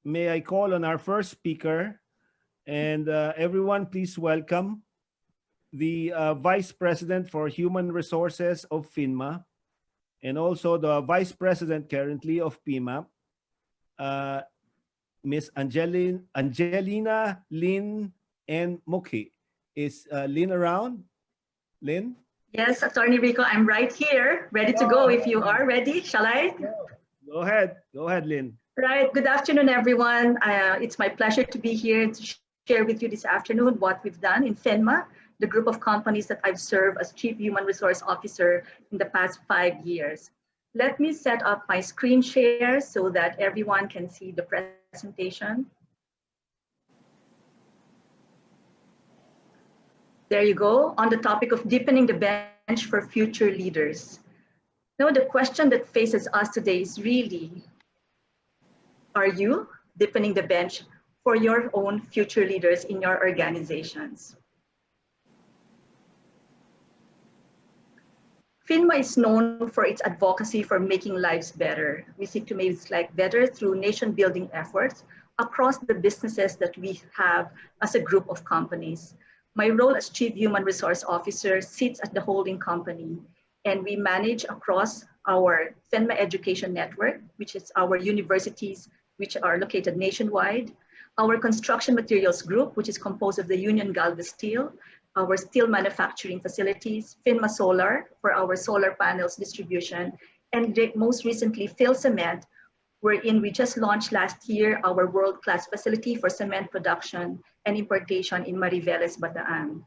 may I call on our first speaker, and everyone please welcome the Vice President for Human Resources of FINMA, and also the Vice President currently of PMAP, uh, Miss Angelina Lin and Mukhi. Is Lin around? Lin? Yes, Attorney Rico, I'm right here, ready to go if you are ready. Shall I? Go ahead. Go ahead, Lin. Right. Good afternoon, everyone. It's my pleasure to be here to share with you this afternoon what we've done in FINMA, the group of companies that I've served as Chief Human Resource Officer in the past 5 years. Let me set up my screen share so that everyone can see the presentation. There you go, on the topic of deepening the bench for future leaders. Now, the question that faces us today is really, are you deepening the bench for your own future leaders in your organizations? FINMA is known for its advocacy for making lives better. We seek to make life better through nation-building efforts across the businesses that we have as a group of companies. My role as Chief Human Resource Officer sits at the holding company, and we manage across our FINMA Education Network, which is our universities which are located nationwide, our construction materials group, which is composed of the Union Galvez Steel, our steel manufacturing facilities, FINMA Solar for our solar panels distribution, and most recently, Phil Cement, wherein we just launched last year our world-class facility for cement production and importation in Mariveles, Bataan.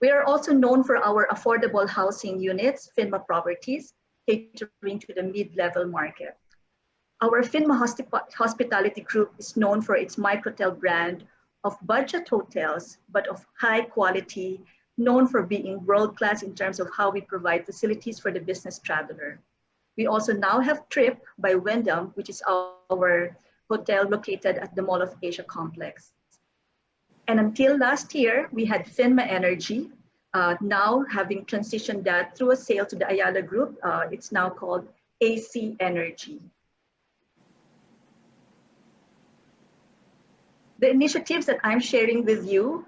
We are also known for our affordable housing units, FINMA Properties, catering to the mid-level market. Our FINMA Hospitality Group is known for its Microtel brand of budget hotels, but of high quality, known for being world-class in terms of how we provide facilities for the business traveler. We also now have Trip by Wyndham, which is our hotel located at the Mall of Asia complex. And until last year, we had FINMA Energy, now having transitioned that through a sale to the Ayala Group. It's now called AC Energy. The initiatives that I'm sharing with you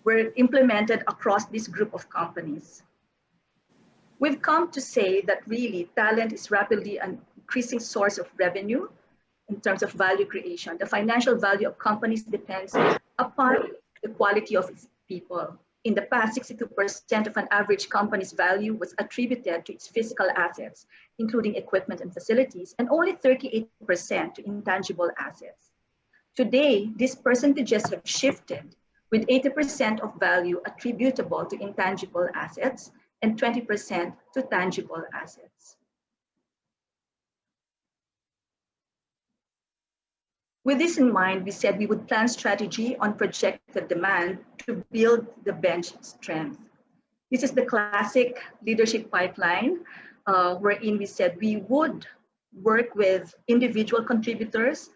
were implemented across this group of companies. We've come to say that really talent is rapidly an increasing source of revenue in terms of value creation. The financial value of companies depends upon the quality of its people. In the past, 62% of an average company's value was attributed to its physical assets, including equipment and facilities, and only 38% to intangible assets. Today, these percentages have shifted, with 80% of value attributable to intangible assets and 20% to tangible assets. With this in mind, we said we would plan strategy on projected demand to build the bench strength. This is the classic leadership pipeline, wherein we said we would work with individual contributors,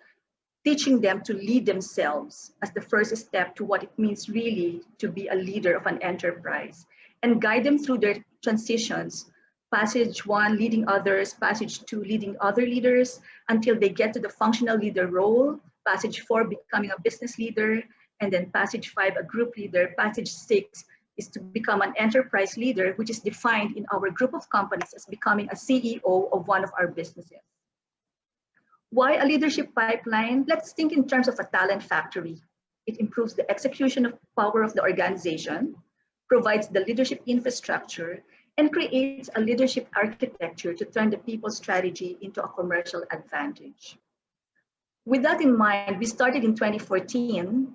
teaching them to lead themselves as the first step to what it means really to be a leader of an enterprise, and guide them through their transitions. Passage 1, leading others, passage 2, leading other leaders, until they get to the functional leader role, passage 4, becoming a business leader, and then passage 5, a group leader, passage 6 is to become an enterprise leader, which is defined in our group of companies as becoming a CEO of one of our businesses. Why a leadership pipeline? Let's think in terms of a talent factory. It improves the execution of power of the organization, provides the leadership infrastructure, and creates a leadership architecture to turn the people's strategy into a commercial advantage. With that in mind, we started in 2014.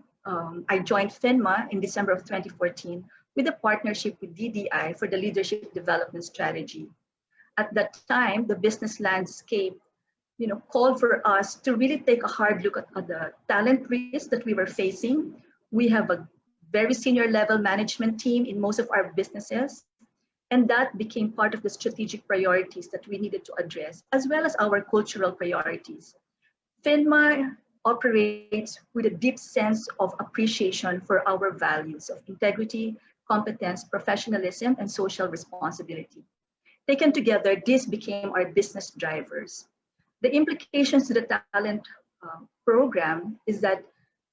I joined FINMA in December of 2014 with a partnership with DDI for the leadership development strategy. At that time, the business landscape called for us to really take a hard look at the talent risk that we were facing. We have a very senior level management team in most of our businesses, and that became part of the strategic priorities that we needed to address, as well as our cultural priorities. FINMA operates with a deep sense of appreciation for our values of integrity, competence, professionalism, and social responsibility. Taken together, this became our business drivers. The implications to the talent program is that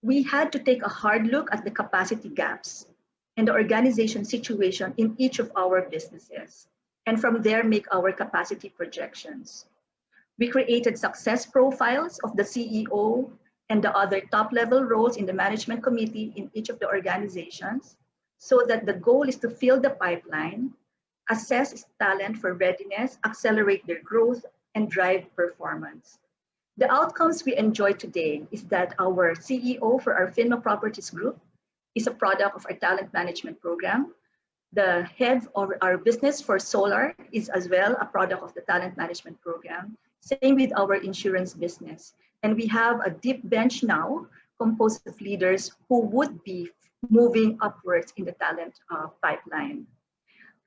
we had to take a hard look at the capacity gaps and the organization situation in each of our businesses, and from there make our capacity projections. We created success profiles of the CEO and the other top level roles in the management committee in each of the organizations, so that the goal is to fill the pipeline, assess talent for readiness, accelerate their growth, and drive performance. The outcomes we enjoy today is that our CEO for our FINMA Properties Group is a product of our talent management program. The head of our business for solar is as well a product of the talent management program. Same with our insurance business. And we have a deep bench now composed of leaders who would be moving upwards in the talent pipeline.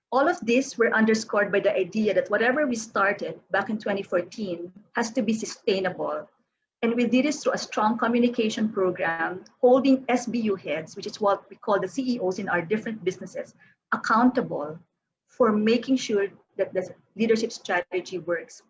All of this were underscored by the idea that whatever we started back in 2014 has to be sustainable. And we did this through a strong communication program, holding SBU heads, which is what we call the CEOs in our different businesses, accountable for making sure that the leadership strategy works.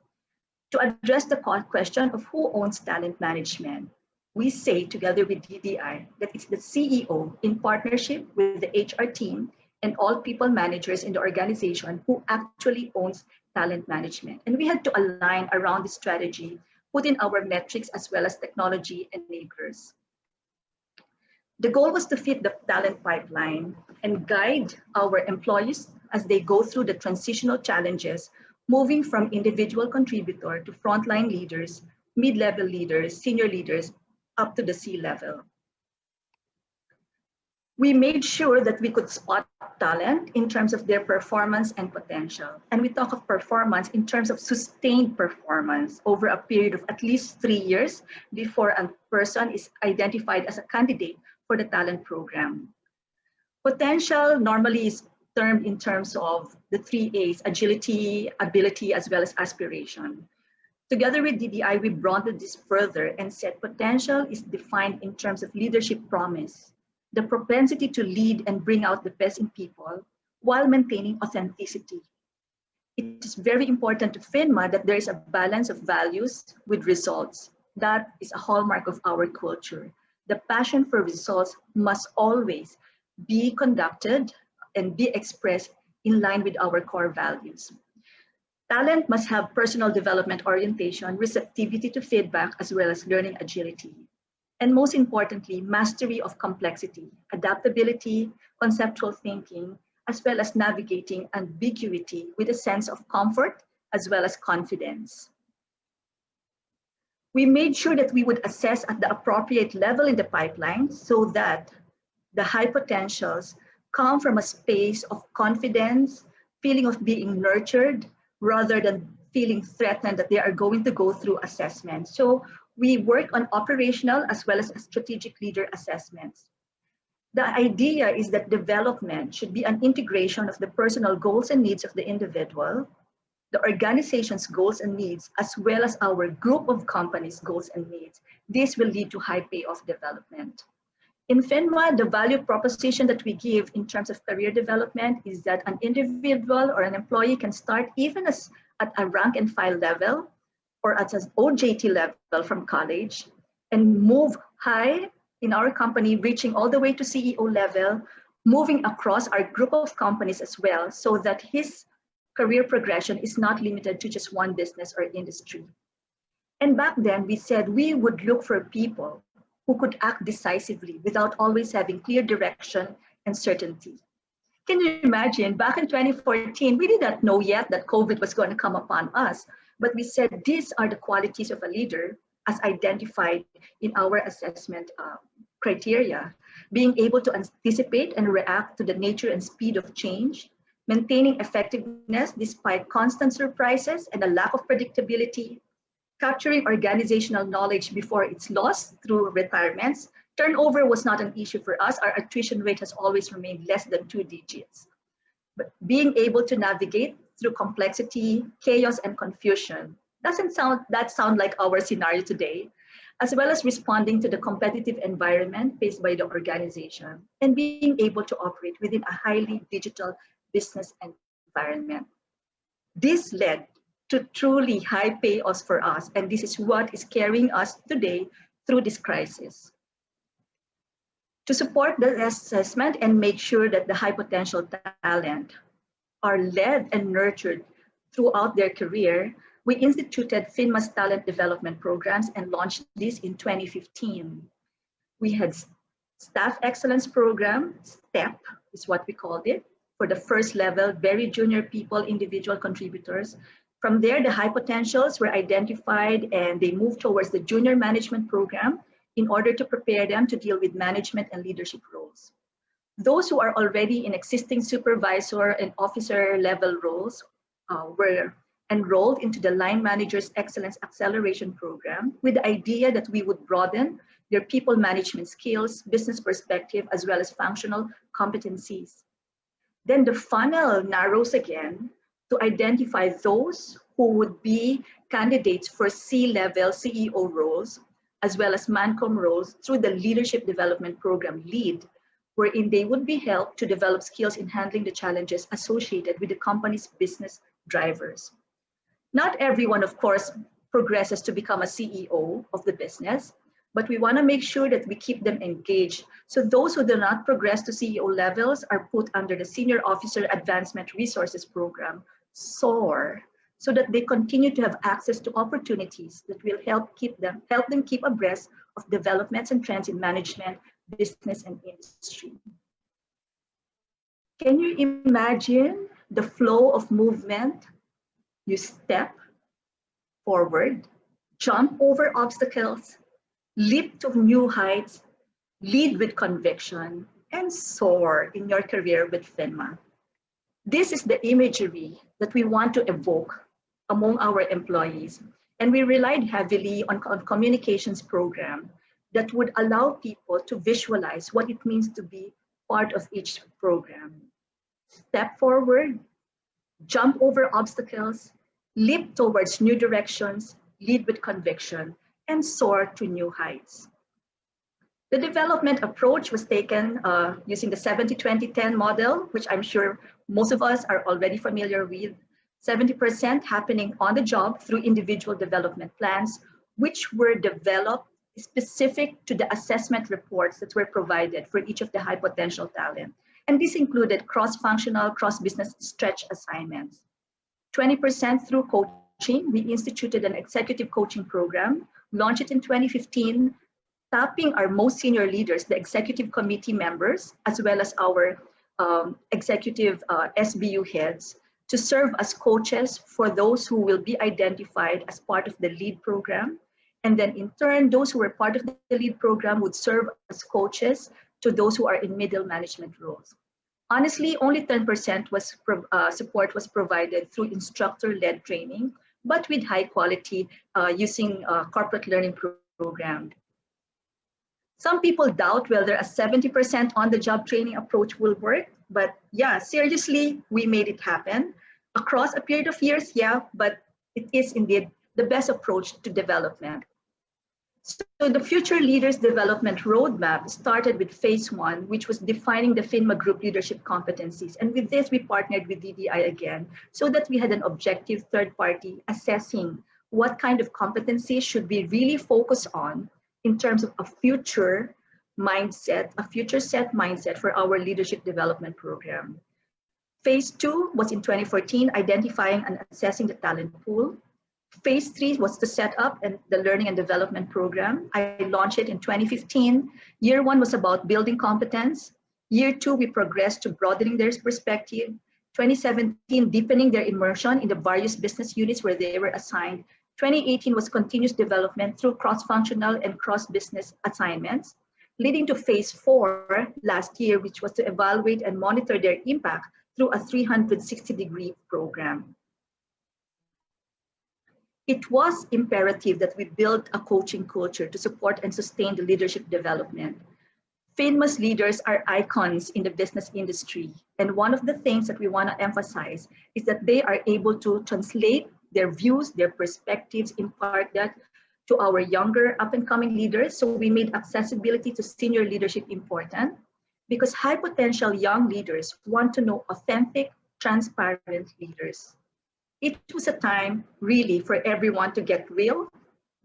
To address the question of who owns talent management, we say together with DDI that it's the CEO in partnership with the HR team and all people managers in the organization who actually owns talent management. And we had to align around the strategy, put in our metrics as well as technology enablers. The goal was to fit the talent pipeline and guide our employees as they go through the transitional challenges, moving from individual contributor to frontline leaders, mid-level leaders, senior leaders, up to the C-level. We made sure that we could spot talent in terms of their performance and potential. And we talk of performance in terms of sustained performance over a period of at least 3 years before a person is identified as a candidate for the talent program. Potential normally is termed in terms of the 3 A's: agility, ability, as well as aspiration. Together with DDI, we broadened this further and said potential is defined in terms of leadership promise, the propensity to lead and bring out the best in people while maintaining authenticity. It is very important to FINMA that there is a balance of values with results. That is a hallmark of our culture. The passion for results must always be conducted and be expressed in line with our core values. Talent must have personal development orientation, receptivity to feedback, as well as learning agility. And most importantly, mastery of complexity, adaptability, conceptual thinking, as well as navigating ambiguity with a sense of comfort as well as confidence. We made sure that we would assess at the appropriate level in the pipeline so that the high potentials come from a space of confidence, feeling of being nurtured, rather than feeling threatened that they are going to go through assessment. So we work on operational as well as strategic leader assessments. The idea is that development should be an integration of the personal goals and needs of the individual, the organization's goals and needs, as well as our group of companies' goals and needs. This will lead to high payoff development. In FINMA, the value proposition that we give in terms of career development is that an individual or an employee can start even as at a rank and file level or at an OJT level from college and move high in our company, reaching all the way to CEO level, moving across our group of companies as well, so that his career progression is not limited to just one business or industry. And back then we said we would look for people who could act decisively without always having clear direction and certainty. Can you imagine, back in 2014, we did not know yet that COVID was going to come upon us, but we said these are the qualities of a leader as identified in our assessment criteria: being able to anticipate and react to the nature and speed of change, maintaining effectiveness despite constant surprises and a lack of predictability, capturing organizational knowledge before it's lost through retirements. Turnover was not an issue for us. Our attrition rate has always remained less than 2 digits. But being able to navigate through complexity, chaos, and confusion doesn't sound like our scenario today, as well as responding to the competitive environment faced by the organization and being able to operate within a highly digital business environment. This led to truly high payoffs for us. And this is what is carrying us today through this crisis. To support the assessment and make sure that the high potential talent are led and nurtured throughout their career, we instituted FINMA's talent development programs and launched this in 2015. We had Staff Excellence Program, STEP is what we called it, for the first level, very junior people, individual contributors. From there, the high potentials were identified and they moved towards the junior management program in order to prepare them to deal with management and leadership roles. Those who are already in existing supervisor and officer level roles were enrolled into the Line Managers Excellence Acceleration Program with the idea that we would broaden their people management skills, business perspective, as well as functional competencies. Then the funnel narrows again to identify those who would be candidates for C-level CEO roles, as well as MANCOM roles through the Leadership Development Program LEAD, wherein they would be helped to develop skills in handling the challenges associated with the company's business drivers. Not everyone, of course, progresses to become a CEO of the business, but we want to make sure that we keep them engaged. So those who do not progress to CEO levels are put under the Senior Officer Advancement Resources Program, SOAR, so that they continue to have access to opportunities that will help them keep abreast of developments and trends in management, business, and industry. Can you imagine the flow of movement? You step forward, jump over obstacles, leap to new heights, lead with conviction, and soar in your career with FINMA. This is the imagery that we want to evoke among our employees. And we relied heavily on communications program that would allow people to visualize what it means to be part of each program. Step forward, jump over obstacles, leap towards new directions, lead with conviction, and soar to new heights. The development approach was taken using the 70-20-10 model, which I'm sure most of us are already familiar with. 70% happening on the job through individual development plans, which were developed specific to the assessment reports that were provided for each of the high potential talent. And this included cross-functional, cross-business stretch assignments. 20% through coaching. We instituted an executive coaching program, launched it in 2015, tapping our most senior leaders, the executive committee members, as well as our executive SBU heads, to serve as coaches for those who will be identified as part of the LEAD program. And then in turn, those who were part of the LEAD program would serve as coaches to those who are in middle management roles. Honestly, only 10% support was provided through instructor-led training, but with high quality using corporate learning program. Some people doubt whether a 70% on-the-job training approach will work, but yeah, seriously, we made it happen. Across a period of years, yeah, but it is indeed the best approach to development. So the Future Leaders Development Roadmap started with phase 1, which was defining the FINMA group leadership competencies. And with this, we partnered with DDI again, so that we had an objective third party assessing what kind of competencies should we really focus on in terms of a future mindset, a future set mindset for our leadership development program. Phase 2 was in 2014, identifying and assessing the talent pool. Phase 3 was to set up the learning and development program. I launched it in 2015. Year 1 was about building competence. Year 2, we progressed to broadening their perspective. 2017, deepening their immersion in the various business units where they were assigned. 2018 was continuous development through cross-functional and cross-business assignments, leading to phase 4 last year, which was to evaluate and monitor their impact through a 360-degree program. It was imperative that we build a coaching culture to support and sustain the leadership development. FINMA's leaders are icons in the business industry. And one of the things that we want to emphasize is that they are able to translate their views, their perspectives, impart that to our younger up-and-coming leaders. So we made accessibility to senior leadership important, because high potential young leaders want to know authentic, transparent leaders. It was a time really for everyone to get real,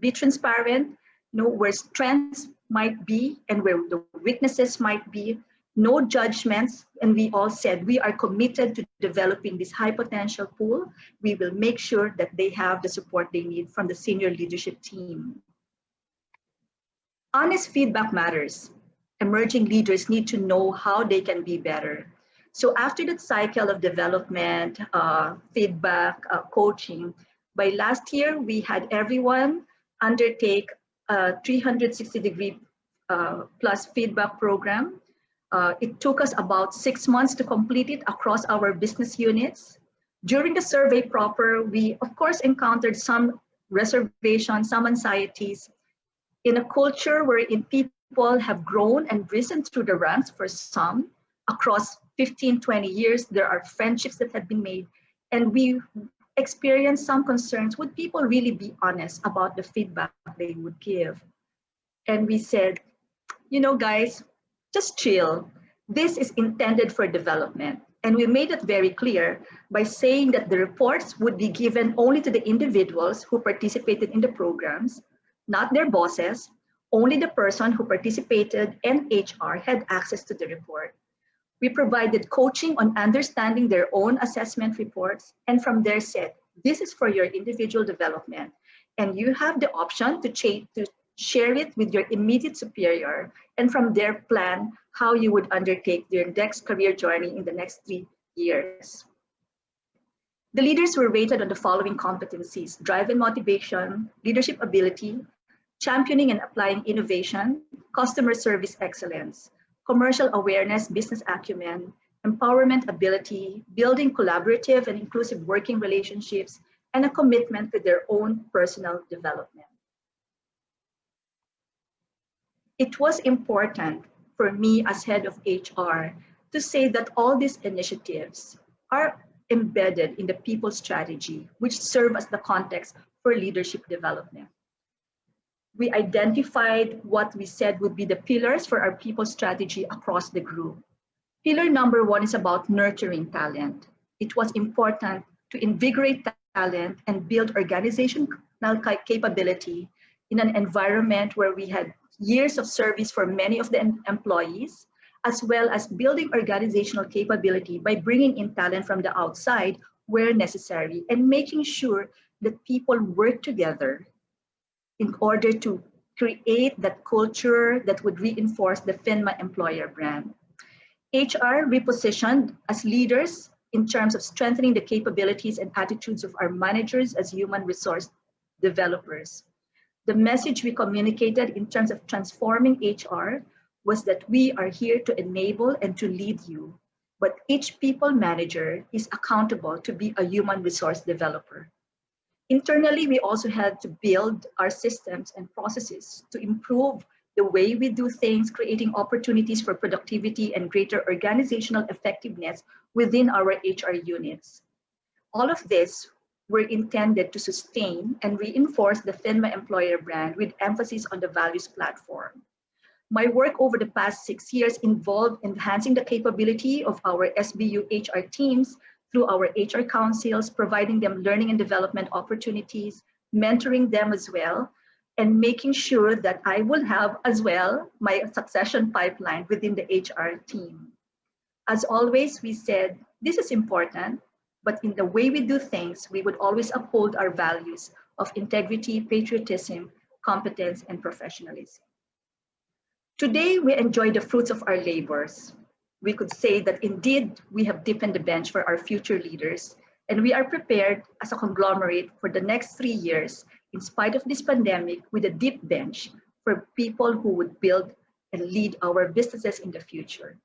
be transparent, know where strengths might be and where the weaknesses might be, no judgments. And we all said, we are committed to developing this high potential pool. We will make sure that they have the support they need from the senior leadership team. Honest feedback matters. Emerging leaders need to know how they can be better. So after that cycle of development, feedback, coaching, by last year, we had everyone undertake a 360-degree plus feedback program. It took us about 6 months to complete it across our business units. During the survey proper, we of course encountered some reservations, some anxieties. In a culture wherein people have grown and risen through the ranks for some, across 15, 20 years, there are friendships that have been made, and we experienced some concerns. Would people really be honest about the feedback they would give? And we said, you know, guys, just chill. This is intended for development. And we made it very clear by saying that the reports would be given only to the individuals who participated in the programs, not their bosses. Only the person who participated and HR had access to the report. We provided coaching on understanding their own assessment reports, and from there said, this is for your individual development, and you have the option to share it with your immediate superior, and from there plan how you would undertake your next career journey in the next 3 years. The leaders were rated on the following competencies: drive and motivation, leadership ability, championing and applying innovation, customer service excellence, commercial awareness, business acumen, empowerment ability, building collaborative and inclusive working relationships, and a commitment to their own personal development. It was important for me as head of HR to say that all these initiatives are embedded in the people strategy, which serve as the context for leadership development. We identified what we said would be the pillars for our people strategy across the group. Pillar number 1 is about nurturing talent. It was important to invigorate talent and build organizational capability in an environment where we had years of service for many of the employees, as well as building organizational capability by bringing in talent from the outside where necessary and making sure that people work together in order to create that culture that would reinforce the FINMA employer brand. HR repositioned as leaders in terms of strengthening the capabilities and attitudes of our managers as human resource developers. The message we communicated in terms of transforming HR was that we are here to enable and to lead you, but each people manager is accountable to be a human resource developer. Internally, we also had to build our systems and processes to improve the way we do things, creating opportunities for productivity and greater organizational effectiveness within our HR units. All of this were intended to sustain and reinforce the FINMA employer brand with emphasis on the values platform. My work over the past 6 years involved enhancing the capability of our SBU HR teams through our HR councils, providing them learning and development opportunities, mentoring them as well, and making sure that I will have as well my succession pipeline within the HR team. As always, we said, this is important, but in the way we do things, we would always uphold our values of integrity, patriotism, competence, and professionalism. Today, we enjoy the fruits of our labors. We could say that indeed, we have deepened the bench for our future leaders, and we are prepared as a conglomerate for the next 3 years, in spite of this pandemic, with a deep bench for people who would build and lead our businesses in the future.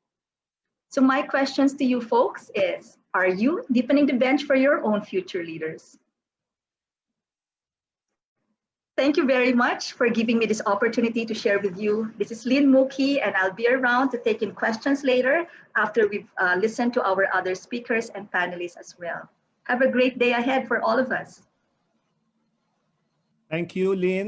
So my questions to you folks is, are you deepening the bench for your own future leaders? Thank you very much for giving me this opportunity to share with you. This is Lin Mukhi, and I'll be around to take in questions later after we've listened to our other speakers and panelists as well. Have a great day ahead for all of us. Thank you, Lin.